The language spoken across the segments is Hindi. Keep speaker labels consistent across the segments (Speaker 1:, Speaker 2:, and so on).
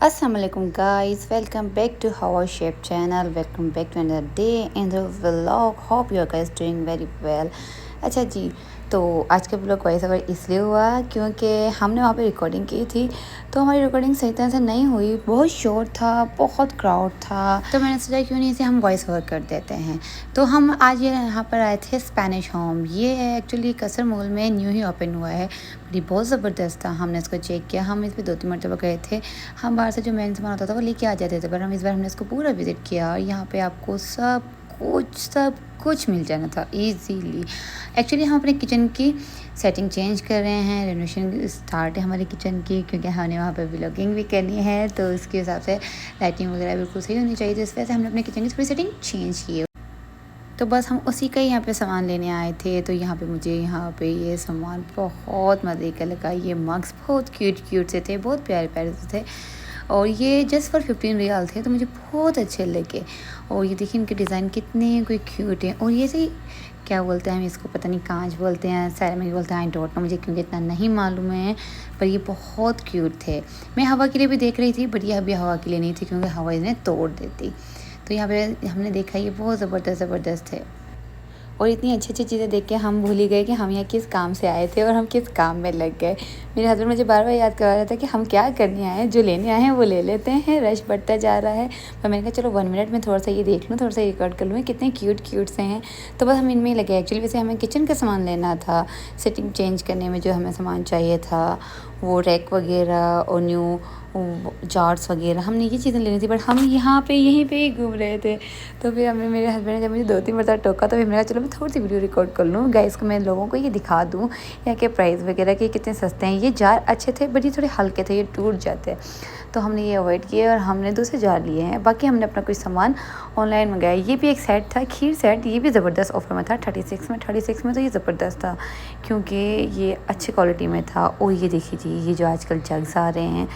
Speaker 1: Assalamualaikum guys, welcome back to our Shape channel. Welcome back to another day in the vlog. Hope you guys doing very well. अच्छा जी, तो आज का ब्लॉग वॉइस ओवर इसलिए हुआ क्योंकि हमने वहाँ पे रिकॉर्डिंग की थी, तो हमारी रिकॉर्डिंग सही तरह से नहीं हुई। बहुत शोर था, बहुत क्राउड था, तो मैंने सोचा क्यों नहीं इसे हम वॉइस ओवर कर देते हैं। तो हम आज ये यहाँ पर आए थे स्पेनिश होम। ये एक्चुअली कसर मॉल में न्यू ही ओपन हुआ है, बड़ी बहुत ज़बरदस्त था। हमने इसको चेक किया, हम इस पर 2-3 मरतबा गए थे। हम बाहर से जो मेन सामान होता था वो लेके आ जाते थे, पर हम इस बार हमने इसको पूरा विज़िट किया और यहाँ पे आपको सब कुछ मिल जाना था ईजीली। एक्चुअली हम अपने किचन की सेटिंग चेंज कर रहे हैं, रेनोवेशन स्टार्ट है हमारी किचन की, क्योंकि हमने वहाँ पे व्लॉगिंग भी करनी है, तो उसके हिसाब से लाइटिंग वगैरह बिल्कुल सही होनी चाहिए। तो इस वजह से हमने अपने किचन की थोड़ी सेटिंग चेंज की है। तो बस हम उसी का यहाँ पे सामान लेने आए थे। तो यहाँ पे मुझे यहाँ पे ये सामान बहुत मज़े का लगा। ये मग्स बहुत क्यूट से थे, बहुत प्यारे प्यारे से थे, और ये जस्ट फॉर 15 रियाल थे, तो मुझे बहुत अच्छे लगे। और ये देखिए इनके डिज़ाइन कितने कोई क्यूट हैं। और ये सही क्या बोलते हैं हम इसको, पता नहीं कांच बोलते हैं, सेरेमिक बोलते हैं, आई डोंट नो, मुझे क्योंकि इतना नहीं मालूम है, पर ये बहुत क्यूट थे। मैं हवा के लिए भी देख रही थी, बट ये अभी हवा के लिए नहीं थी क्योंकि हवा इन्हें तोड़ देती। तो यहाँ पे हमने देखा ये बहुत ज़बरदस्त है। और इतनी अच्छी चीज़ें देख के हम भूल ही गए कि हम यहाँ किस काम से आए थे और हम किस काम में लग गए। मेरे हस्बैंड मुझे बार बार याद करवा रहा था कि हम क्या करने आए हैं, जो लेने आए हैं वो ले लेते हैं, रश बढ़ता जा रहा है। पर मैंने कहा चलो 1 मिनट में थोड़ा सा ये देख लूँ, थोड़ा सा रिकॉर्ड कर लूँ, कितने क्यूट से हैं। तो बस हम इनमें ही लगे। एक्चुअली वैसे हमें किचन का सामान लेना था, सेटिंग चेंज करने में जो हमें सामान चाहिए था, वो रैक वगैरह और न्यू जार्स वगैरह, हमने ये चीज़ें लेनी थी, बट हम यहीं पे ही घूम रहे थे। तो फिर हमने, मेरे हस्बैंड ने जब मुझे 2-3 मरतबा टोका, तो फिर मैंने कहा चलो मैं थोड़ी सी वीडियो रिकॉर्ड कर लूँ गाइस को, मैं लोगों को ये दिखा दूँ यहाँ के प्राइस वगैरह के कितने सस्ते हैं। ये जार अच्छे थे, बट ये थोड़े हल्के थे, ये टूट जाते। तो हमने ये अवॉइड किए और हमने दूसरे जार लिए हैं। बाकी हमने अपना कुछ सामान ऑनलाइन मंगाया। ये भी एक सेट था, खीर सेट, ये भी ज़बरदस्त ऑफर में था 36 में। तो ये ज़बरदस्त था क्योंकि ये अच्छी क्वालिटी में था। और ये देखिए जी, ये जो आजकल जग्स आ रहे हैं,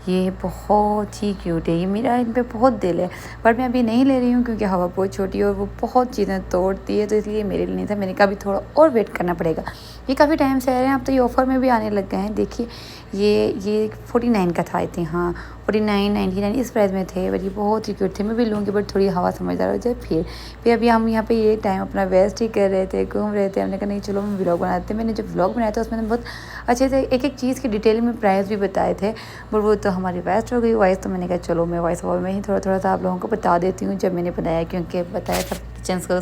Speaker 1: ये बहुत ही क्यूट है। ये मेरा इन पे बहुत दिल है, बट मैं अभी नहीं ले रही हूँ क्योंकि हवा बहुत छोटी है और वो बहुत चीज़ें तोड़ती है, तो इसलिए मेरे लिए नहीं था। मैंने कहा अभी थोड़ा और वेट करना पड़ेगा। ये काफ़ी टाइम से आ रहे हैं, अब तो ये ऑफ़र में भी आने लग गए हैं। देखिए ये 49 का था, आई थिंक, हाँ 49-99 इस प्राइस में थे, बट ये बहुत ही क्यूट थे। मैं भी लूँगी, बट थोड़ी हवा समझदार हो जाए फिर अभी हम यहाँ पे ये टाइम अपना वेस्ट ही कर रहे थे, घूम रहे थे। हमने कहा नहीं चलो हम व्लॉग बनाते हैं। मैंने जब व्लॉग बनाया था उसमें बहुत अच्छे से एक चीज़ की डिटेल में प्राइस भी बताए थे, बट वो तो हमारी वेस्ट हो गई वॉइस। तो मैंने कहा चलो मैं वॉइस ओवर में ही थोड़ा सा आप लोगों को बता देती हूँ जब मैंने बनाया, क्योंकि बताया सब किचन्स को,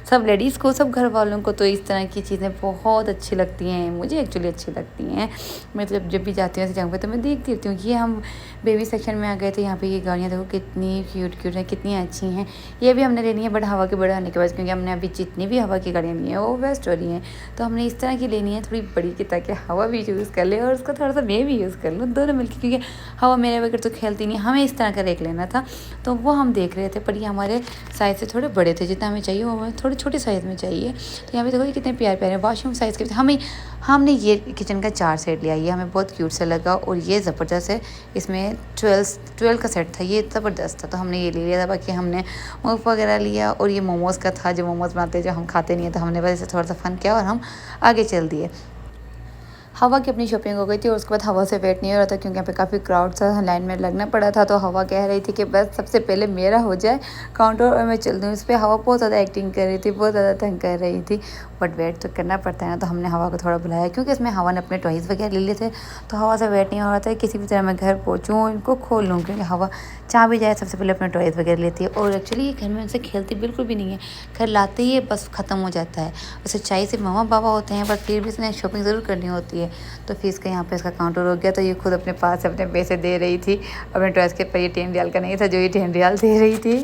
Speaker 1: सब लेडीज़ को, सब घर वालों को तो इस तरह की चीज़ें बहुत अच्छी लगती हैं। मुझे एक्चुअली अच्छी लगती हैं। मैं तो जब भी जाती हूँ ऐसी जगह पे तो मैं देखती रहती हूँ। ये हम बेबी सेक्शन में आ गए थे। यहाँ पे ये गाड़ियाँ देखो कितनी क्यूट हैं, कितनी अच्छी हैं। ये भी हमने लेनी है, बट हवा के बड़े आने के बाद, क्योंकि हमने अभी जितनी भी हवा की गाड़ियाँ ली हैं वो वेस्ट हो रही हैं, तो हमने इस तरह की लेनी है थोड़ी बड़ी की, ताकि हवा भी यूज़ कर ले और उसको थोड़ा सा मैं भी यूज़ कर लूँ, दोनों मिलकर, क्योंकि हवा मेरे बगैर तो खेलती नहीं। हमें इस तरह का रेक लेना था, तो वो हम देख रहे थे, पर ये हमारे साइज़ से थोड़े बड़े थे। जितना हमें चाहिए वो हमें थोड़े छोटे साइज़ में चाहिए। तो यहाँ पे देखो ये कितने प्यारे वॉशरूम साइज़ के हमने ये किचन का 4 सेट लिया। ये हमें बहुत क्यूट सा लगा और ये ज़बरदस्त है। इसमें 12 का सेट था, ये ज़बरदस्त था, तो हमने ये ले लिया था। बाकी हमने मुफ़ वगैरह लिया, और ये मोमोज़ का था, जो मोमोज़ बनाते हैं, जो हम खाते नहीं है, तो हमने बस इसे थोड़ा सा फ़न किया और हम आगे चल दिए। हवा की अपनी शॉपिंग हो गई थी और उसके बाद हवा से वेट नहीं हो रहा था, क्योंकि यहाँ पे काफ़ी क्राउड था, लाइन में लगना पड़ा था। तो हवा कह रही थी कि बस सबसे पहले मेरा हो जाए काउंटर और मैं चल दूँ। इस पर हवा बहुत ज़्यादा एक्टिंग कर रही थी, बहुत ज़्यादा तंग कर रही थी, बट वेट तो करना पड़ता है ना। तो हमने हवा को थोड़ा बुलाया, क्योंकि इसमें हवा ने अपने टॉयज़ वगैरह ले लिए थे, तो हवा से वेट नहीं हो रहा था किसी भी तरह मैं घर पहुँचूँ, इनको खोल लूँ, क्योंकि हवा चाह भी जाए सबसे पहले अपने टॉयज़ वगैरह लेती है। और एक्चुअली ये घर में उनसे खेलती बिल्कुल भी नहीं है, घर लाते ही बस ख़त्म हो जाता है। और सच्चाई से मम्मा पापा होते हैं, बट फिर भी इसने शॉपिंग ज़रूर करनी होती है। तो फिर इसका यहाँ पे इसका काउंटर हो गया, तो ये खुद अपने पास से अपने पैसे दे रही थी अपने टॉयज़ के, पर ये 10 रियाल का नहीं था जो ये 10 रियाल दे रही थी।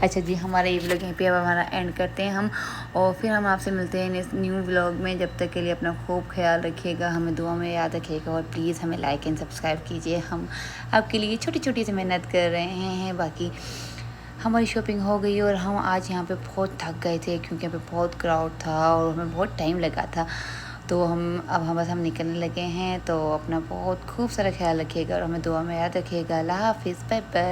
Speaker 1: अच्छा जी, हमारा ये व्लॉग यहीं पे अब हमारा एंड करते हैं हम, और फिर हम आपसे मिलते हैं इस न्यू व्लॉग में। जब तक के लिए अपना खूब ख्याल रखिएगा, हमें दुआ में याद रखिएगा, और प्लीज़ हमें लाइक एंड सब्सक्राइब कीजिए। हम आपके लिए छोटी सी मेहनत कर रहे हैं। बाकी हमारी शॉपिंग हो गई और हम आज यहाँ पे बहुत थक गए थे, क्योंकि यहाँ पे बहुत क्राउड था और हमें बहुत टाइम लगा था। तो हम बस निकलने लगे हैं। तो अपना बहुत खूब सारा ख्याल रखिएगा और हमें दुआ में याद रखिएगा। अल्लाह हाफ़िज़, बाय बाय।